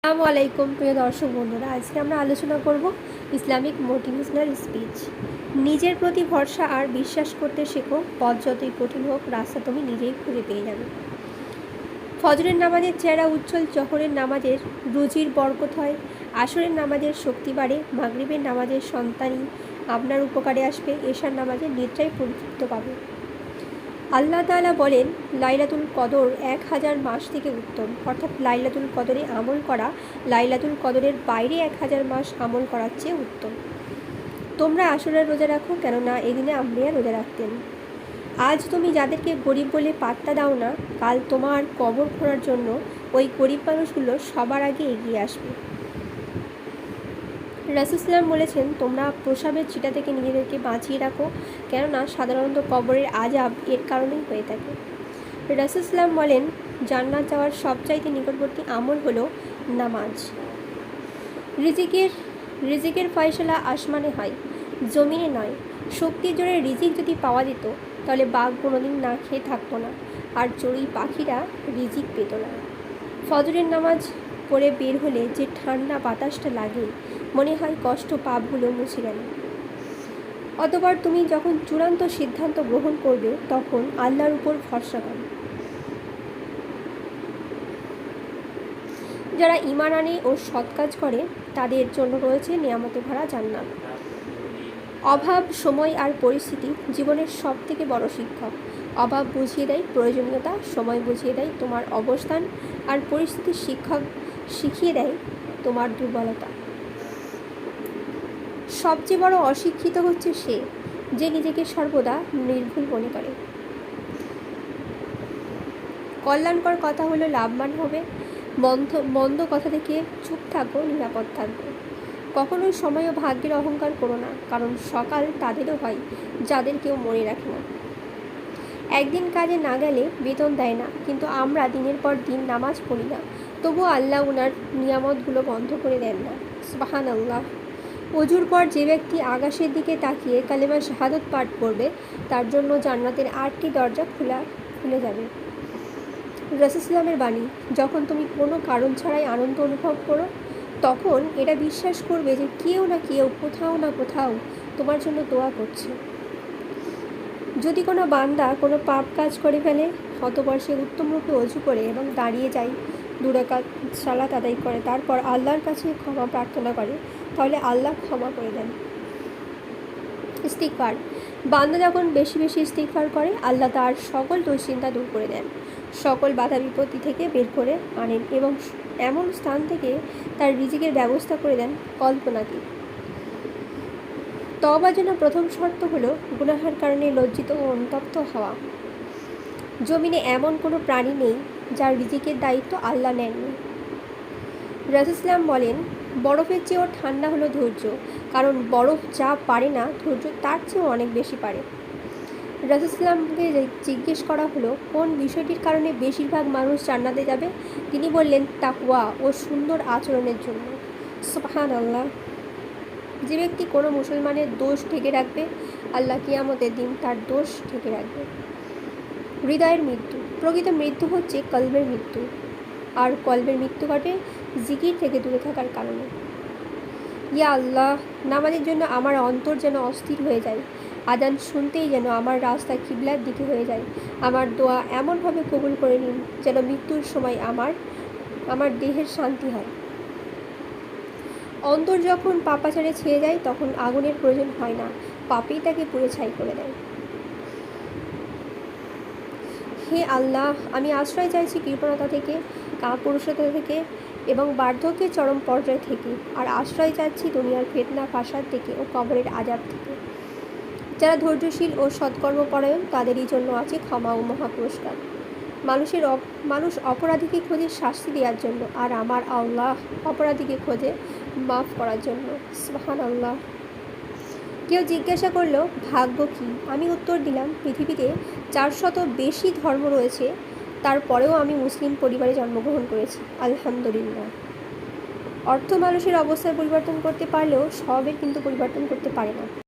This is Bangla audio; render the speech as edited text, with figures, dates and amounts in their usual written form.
আসসালামু আলাইকুম প্রিয় দর্শক বন্ধুরা, আজকে আমরা আলোচনা করব ইসলামিক মোটিভেশনাল স্পিচ। নিজের প্রতি ভরসা আর বিশ্বাস করতে শেখো। পথ যতই কঠিন হোক, রাস্তা তুমি নিজেই খুঁজে পেয়ে যাবে। ফজরের নামাজের চেহারা উজ্জ্বল, জোহরের নামাজের রুজির বরকত হয়, আসরের নামাজের শক্তি বাড়ে, মাগরিবের নামাজের সন্তানই আপনার উপকারে আসবে, এশার নামাজের নিদ্রায় পরিতৃপ্ত পাবে। আল্লাহ তাআলা বলেন, লাইলাতুল কদর 1000 মাস থেকে উত্তম, অর্থাৎ লাইলাতুল কদরে আমল করা লাইলাতুল কদরের বাইরে 1000 মাস আমল করার চেয়ে উত্তম। তোমরা আসরের রোজা রাখো, কেননা এদিনে আম্বিয়া রোজা রাখতেন। আজ তুমি যাদেরকে গরিব বলে পাত্তা দাও না, কাল তোমার কবর খোঁড়ার জন্য ওই গরিব মানুষগুলো সবার আগে এগিয়ে আসবে। রাসূল সাল্লাল্লাহু বলেছেন, তোমরা প্রসাবের চিটা থেকে নিজেদেরকে বাঁচিয়ে রাখো, কেননা সাধারণত কবরের আযাব এর কারণেই হয়ে থাকে। রাসূল সাল্লাল্লাহু বলেন, জান্নাত যাওয়ার সবচাইতে নিকটবর্তী আমল হলো নামাজ। রিজিকের ফয়সালা আসমানে হয়, জমিনে নয়। শক্তির জোরে রিজিক যদি পাওয়া যেত, তাহলে বাঘ কোনোদিন না খেয়ে থাকতো না, আর চড়ুই পাখিরা রিজিক পেত না। ফজরের নামাজ পড়ে বের হলে যে ঠান্ডা বাতাসটা লাগে, মনে হয় কষ্ট পাপগুলো মুছে গেল। অতঃপর তুমি যখন চূড়ান্ত সিদ্ধান্ত গ্রহণ করবে, তখন আল্লাহর উপর ভরসা করো। যারা ঈমান আনে ও সৎ কাজ করে, তাদের জন্য রয়েছে নিয়ামতে ভরা জান্নাত। অভাব, সময় আর পরিস্থিতি জীবনের সবথেকে বড় শিক্ষক। অভাব বুঝিয়ে দেয় প্রয়োজনীয়তা, সময় বুঝিয়ে দেয় তোমার অবস্থান, আর পরিস্থিতির শিখিয়ে দেয় তোমার দুর্বলতা। সবচেয়ে বড় অশিক্ষিত হচ্ছে সে, যে নিজেকে সর্বদা নির্ভুল মনে করে। কল্যাণকর কথা হলো লাভবান হবে, মন্দ কথা থেকে চুপ থাকো, নিরাপদ থাকবে। কখনোই সময় ও ভাগ্যের অহংকার করো না, কারণ সকাল তাদেরও হয় যাদের কেউ মনে রাখে না। একদিন কাজে না গেলে বেতন দেয় না, কিন্তু আমরা দিনের পর দিন নামাজ পড়ি না, তবুও আল্লাহ উনার নিয়ামতগুলো বন্ধ করে দেন না। সুবহানাল্লাহ। অজুর পর যে ব্যক্তি আকাশের দিকে তাকিয়ে কালেমা শাহাদত পাঠ করবে, তার জন্য জান্নাতের 8টি দরজা খুলে যাবে। রাসূল সাল্লাল্লাহু বাণী, যখন তুমি কোনো কারণ ছাড়াই আনন্দ অনুভব করো, তখন এটা বিশ্বাস করবে যে কেউ না কেউ কোথাও না কোথাও তোমার জন্য দোয়া করছে। যদি কোনো বান্দা কোনো পাপ কাজ করে ফেলে, অতঃপর সে উত্তম রূপে অজু করে এবং দাঁড়িয়ে যায়, 2 রাকাত সালাত আদায় করে, তারপর আল্লাহর কাছে ক্ষমা প্রার্থনা করে, তাহলে আল্লাহ ক্ষমা করে দেন। ইস্তিগফার, বান্দা যখন বেশি বেশি ইস্তিগফার করে, আল্লাহ তার সকল দুশ্চিন্তা দূর করে দেন, সকল বাধা বিপত্তি থেকে বের করে আনেন এবং এমন স্থান থেকে তার রিজিকের ব্যবস্থা করে দেন কল্পনা কি। তওবার জন্য প্রথম শর্ত হলো গুনাহের কারণে লজ্জিত ও অনুতপ্ত হওয়া। জমিনে এমন কোনো প্রাণী নেই যার রিজিকের দায়িত্ব আল্লাহ নেননি। রাসূল সাল্লাল্লাহু বলেন, বরফের চেয়েও ঠান্ডা হলো ধৈর্য, কারণ বরফ যা পারে না, ধৈর্য তার চেয়েও অনেক বেশি পারে। রাসূল সাল্লাল্লাহুকে জিজ্ঞেস করা হলো, কোন বিষয়টির কারণে বেশিরভাগ মানুষ জান্নাতে যাবে? তিনি বললেন, তাকওয়া ও সুন্দর আচরণের জন্য। সুবহানাল্লাহ। যে ব্যক্তি কোনো মুসলমানের দোষ ঢেকে রাখবে, আল্লাহ কিয়ামতের দিন তার দোষ ঢেকে রাখবে। হৃদয়ের মৃত্যু, প্রকৃত মৃত্যু হচ্ছে কলবের মৃত্যু, আর কলবের মৃত্যু ঘটে জিকির থেকে দূরে থাকার কারণে। ইয়া আল্লাহ, নামাজের জন্য আমার অন্তর যেন অস্থির হয়ে যায়, আযান শুনতেই যেন আমার রাস্তা কিবলার দিকে হয়ে যায়। আমার দোয়া এমনভাবে কবুল করে নিন যেন মৃত্যুর সময় আমার দেহের শান্তি হয়। অন্তর যখন পাপাচারে ছেয়ে যায়, তখন আগুনের প্রয়োজন হয় না, পাপেই তাকে পুড়ে ছাই করে দেয়। হে আল্লাহ, আমি আশ্রয় চাইছি কৃপণতা থেকে, কাপুরুষতা থেকে এবং বার্ধক্যের চরম পর্যায় থেকে, আর আশ্রয় চাচ্ছি দুনিয়ার ফিতনা ফাসাদ থেকে ও কবরের আযাব থেকে। যারা ধৈর্যশীল ও সৎকর্মপরায়ণ, তাদেরই জন্য আছে ক্ষমা ও মহাপুরস্কার। মানুষ অপরাধীকে খোঁজে শাস্তি দেওয়ার জন্য, আর আমার আল্লাহ অপরাধীকে খোঁজে মাফ করার জন্য। সুবহানাল্লাহ। কেউ জিজ্ঞাসা করলো, ভাগ্য কী? আমি উত্তর দিলাম, পৃথিবীতে 400 বেশি ধর্ম রয়েছে, তারপরেও আমি মুসলিম পরিবারে জন্মগ্রহণ করেছি, আলহামদুলিল্লাহ। অর্থ মানুষের অবস্থার পরিবর্তন করতে পারলেও স্বভাবের কিন্তু পরিবর্তন করতে পারে না।